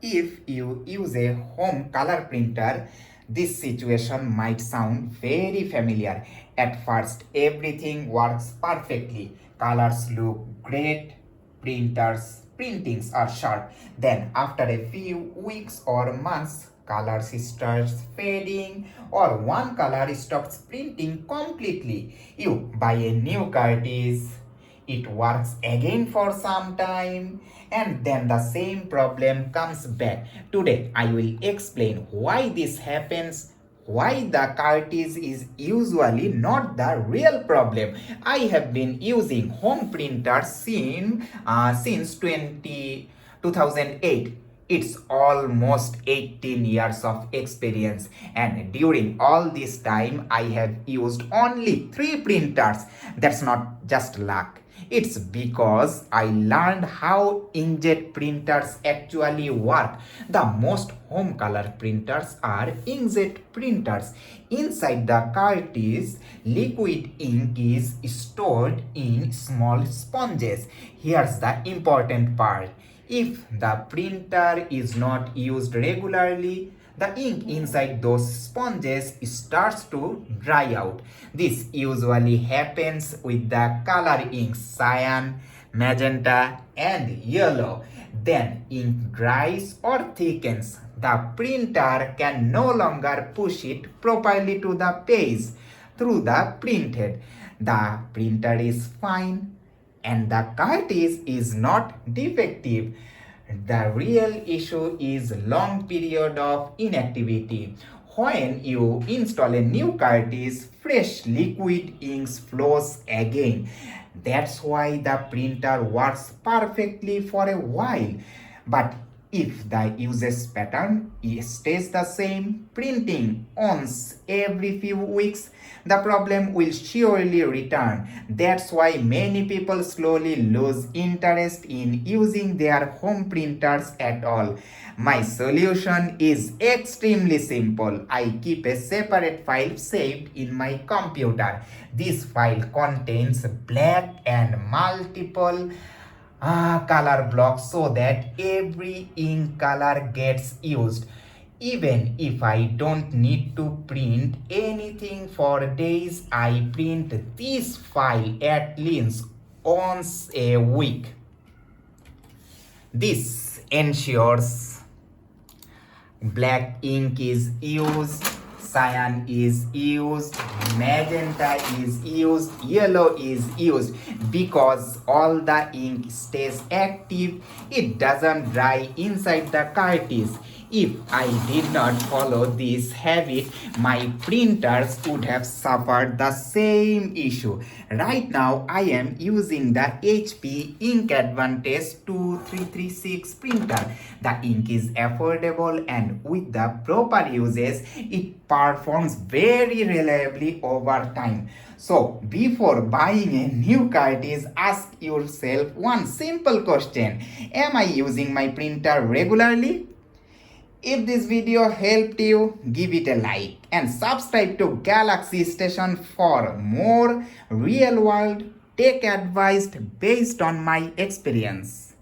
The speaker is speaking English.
If you use a home color printer, this situation might sound very familiar. At first, everything works perfectly. Colors look great, printings are sharp. Then, after a few weeks or months, colors starts fading or one color stops printing completely. You buy a new cartridge, it works again for some time, and then the same problem comes back. Today I will explain why this happens, why the cartridge is usually not the real problem. I have been using home printers since 2008. It's almost 18 years of experience, and during all this time I have used only 3 printers. That's not just luck. It's because I learned how inkjet printers actually work. The most home color printers are inkjet printers. Inside the cartridge, liquid ink is stored in small sponges. Here's the important part. If the printer is not used regularly, the ink inside those sponges starts to dry out. This usually happens with the color inks cyan, magenta, and yellow. Then ink dries or thickens. The printer can no longer push it properly to the page through the printhead. The printer is fine and the cartridge is not defective. The real issue is long period of inactivity. When you install a new cartridge, fresh liquid ink flows again. That's why the printer works perfectly for a while. But if the usage pattern stays the same, printing once every few weeks, the problem will surely return. That's why many people slowly lose interest in using their home printers at all. My solution is extremely simple. I keep a separate file saved in my computer. This file contains black and multiple color blocks so that every ink color gets used. Even if I don't need to print anything for days, I print this file at least once a week. This ensures black ink is used, cyan is used, magenta is used, yellow is used. Because all the ink stays active, it doesn't dry inside the cartridge. If I did not follow this habit, my printers would have suffered the same issue. Right now, I am using the HP Ink Advantage 2336 printer. The ink is affordable and with the proper uses, it performs very reliably over time. So, before buying a new cartridge, ask yourself one simple question. Am I using my printer regularly? If this video helped you, give it a like and subscribe to Galaxy Station for more real world tech advice based on my experience.